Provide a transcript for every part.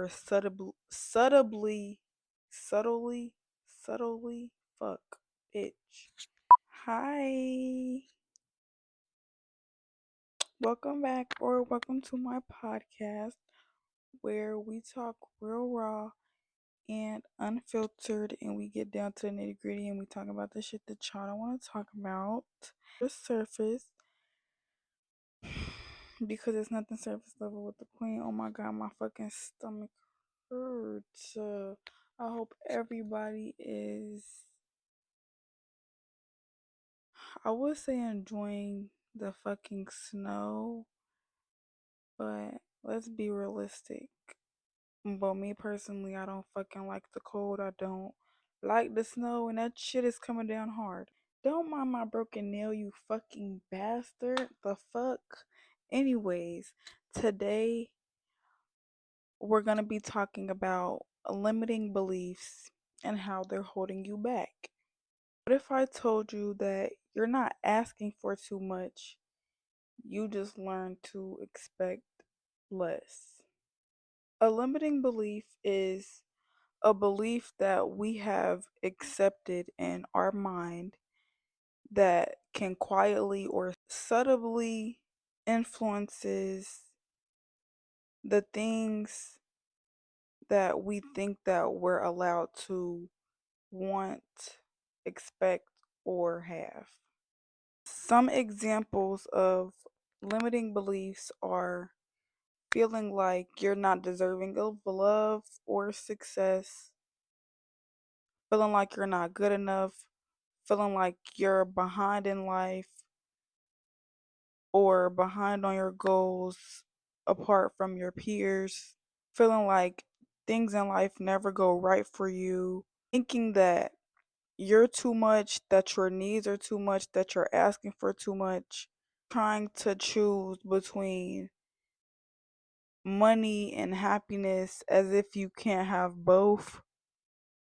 or subtly, fuck, bitch. Hi, welcome back or welcome to my podcast where we talk real raw and unfiltered and we get down to the nitty gritty and we talk about the shit that y'all don't want to talk about. The surface because it's nothing surface level with the queen. Oh my god, my fucking stomach hurts. I hope everybody is, I would say, enjoying the fucking snow, but let's be realistic. But me personally, I don't fucking like the cold. I don't like the snow, and that shit is coming down hard. Don't mind my broken nail, you fucking bastard. The fuck? Anyways, today we're gonna be talking about limiting beliefs and how they're holding you back. What if I told you that you're not asking for too much, you just learn to expect less? A limiting belief is a belief that we have accepted in our mind that can quietly or subtly influences the things that we think that we're allowed to want, expect, or have. Some examples of limiting beliefs are feeling like you're not deserving of love or success, feeling like you're not good enough, feeling like you're behind in life or behind on your goals apart from your peers, feeling like things in life never go right for you, thinking that you're too much, that your needs are too much, that you're asking for too much, trying to choose between money and happiness as if you can't have both.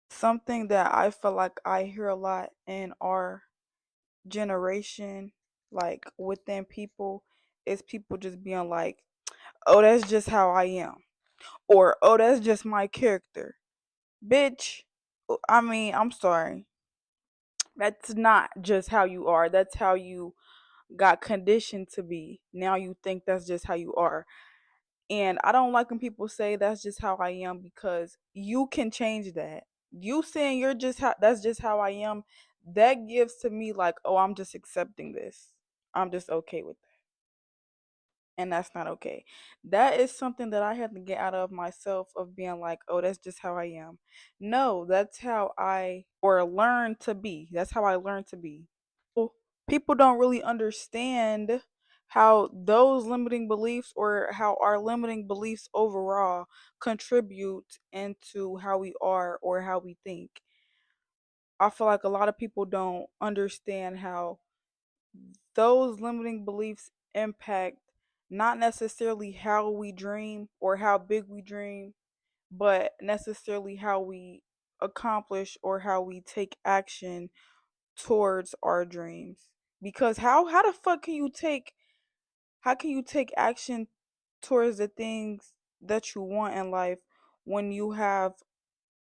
Something that I feel like I hear a lot in our generation, like within people, is people just being like, oh, that's just how I am. Or, oh, that's just my character. Bitch, I mean, I'm sorry. That's not just how you are. That's how you got conditioned to be. Now you think that's just how you are. And I don't like when people say that's just how I am because you can change that. You saying you're just how that's just how I am, that gives to me like, oh, I'm just accepting this. I'm just okay with that. And that's not okay. That is something that I had to get out of myself of being like, oh, that's just how I am. No, that's how I or learn to be. That's how I learned to be. People don't really understand how those limiting beliefs or how our limiting beliefs overall contribute into how we are or how we think. I feel like a lot of people don't understand how those limiting beliefs impact not necessarily how we dream or how big we dream, but necessarily how we accomplish or how we take action towards our dreams. Because how the fuck can you take how can you take action towards the things that you want in life when you have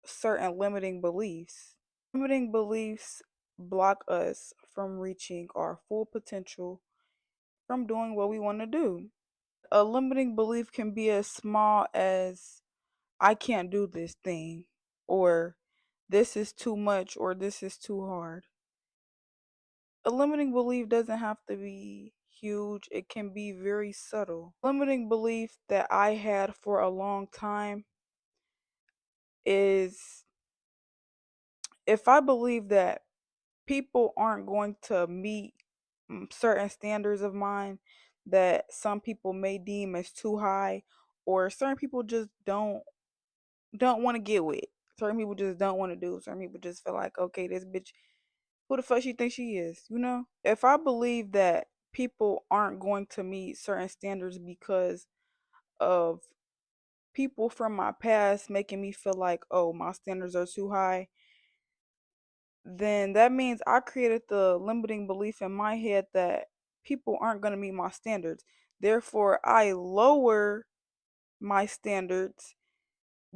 certain limiting beliefs? Limiting beliefs block us from reaching our full potential, from doing what we want to do. A limiting belief can be as small as I can't do this thing, or this is too much, or this is too hard. A limiting belief doesn't have to be huge, it can be very subtle. Limiting belief that I had for a long time is if I believe that people aren't going to meet certain standards of mine that some people may deem as too high, or certain people just don't want to get with. Certain people just don't want to do. Certain people just feel like, okay, this bitch, who the fuck she thinks she is, you know? If I believe that people aren't going to meet certain standards because of people from my past making me feel like, oh, my standards are too high, then that means I created the limiting belief in my head that people aren't going to meet my standards. Therefore, I lower my standards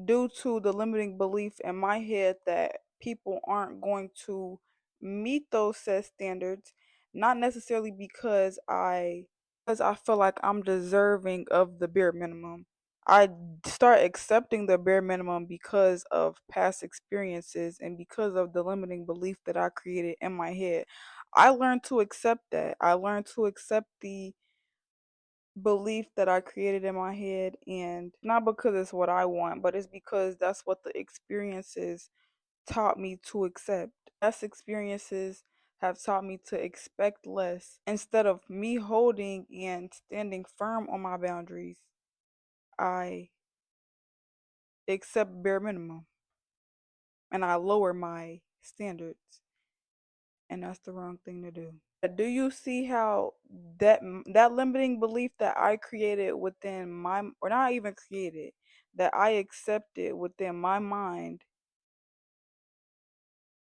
due to the limiting belief in my head that people aren't going to meet those set standards, not necessarily because I feel like I'm deserving of the bare minimum. I start accepting the bare minimum because of past experiences and because of the limiting belief that I created in my head. I learned to accept that. I learned to accept the belief that I created in my head, and not because it's what I want, but it's because that's what the experiences taught me to accept. Past experiences have taught me to expect less. Instead of me holding and standing firm on my boundaries, I accept bare minimum and I lower my standards, and that's the wrong thing to do. Do you see how that limiting belief that I created within my, or not even created, that I accepted within my mind,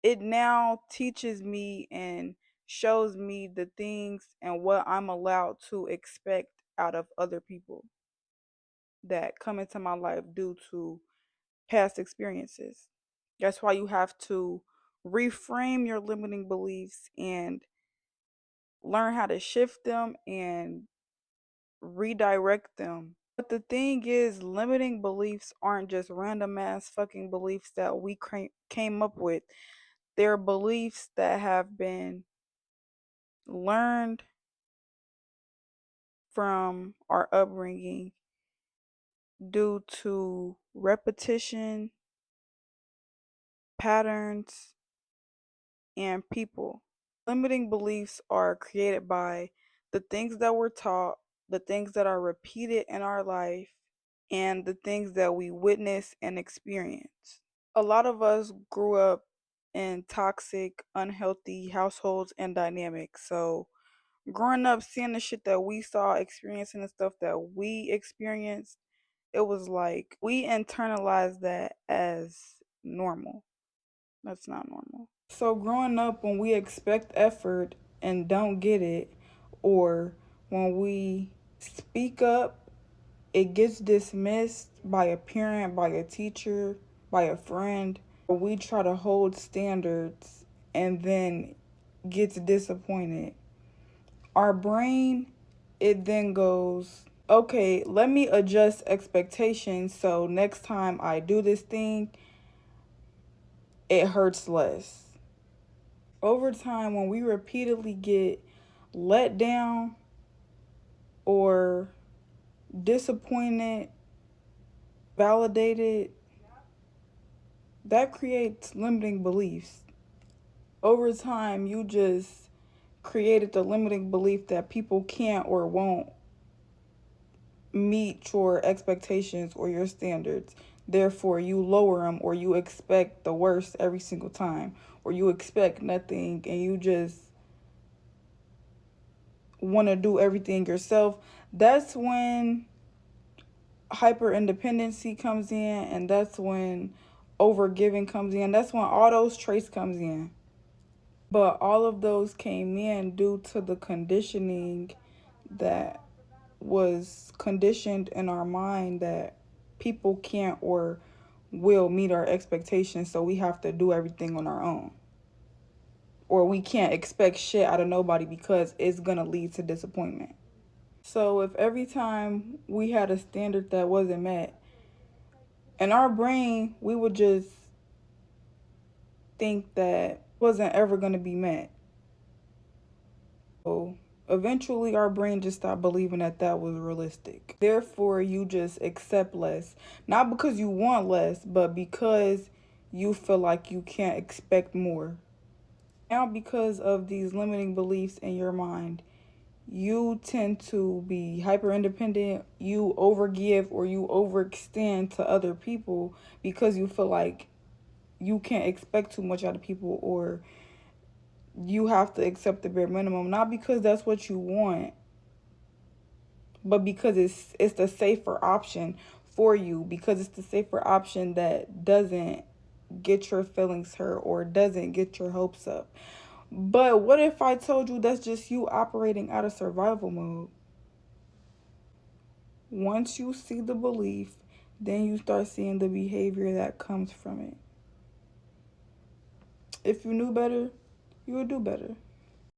it now teaches me and shows me the things and what I'm allowed to expect out of other people that come into my life due to past experiences. That's why you have to reframe your limiting beliefs and learn how to shift them and redirect them. But the thing is, limiting beliefs aren't just random ass fucking beliefs that we came up with. They're beliefs that have been learned from our upbringing due to repetition, patterns, and people. Limiting beliefs are created by the things that we're taught, the things that are repeated in our life, and the things that we witness and experience. A lot of us grew up in toxic, unhealthy households and dynamics. So, growing up, seeing the shit that we saw, experiencing the stuff that we experienced, it was like we internalized that as normal. That's not normal. So, growing up, when we expect effort and don't get it, or when we speak up, it gets dismissed by a parent, by a teacher, by a friend. We try to hold standards and then gets disappointed. Our brain, it then goes, okay, let me adjust expectations so next time I do this thing, it hurts less. Over time, when we repeatedly get let down or disappointed, validated, that creates limiting beliefs. Over time, you just created the limiting belief that people can't or won't meet your expectations or your standards. Therefore, you lower them, or you expect the worst every single time, or you expect nothing and you just want to do everything yourself. That's when hyper independency comes in, and that's when over giving comes in. That's when all those traits comes in. But all of those came in due to the conditioning that was conditioned in our mind that people can't or will meet our expectations, so we have to do everything on our own. Or we can't expect shit out of nobody because it's gonna lead to disappointment. So if every time we had a standard that wasn't met, in our brain, we would just think that wasn't ever gonna be met. So eventually our brain just stopped believing that that was realistic. Therefore, you just accept less. Not because you want less, but because you feel like you can't expect more. Now, because of these limiting beliefs in your mind, you tend to be hyper independent, you overgive or you overextend to other people because you feel like you can't expect too much out of people, or you have to accept the bare minimum, not because that's what you want, but because it's the safer option for you, because it's the safer option that doesn't get your feelings hurt or doesn't get your hopes up. But what if I told you that's just you operating out of survival mode? Once you see the belief then you start seeing the behavior that comes from it. If you knew better, you would do better.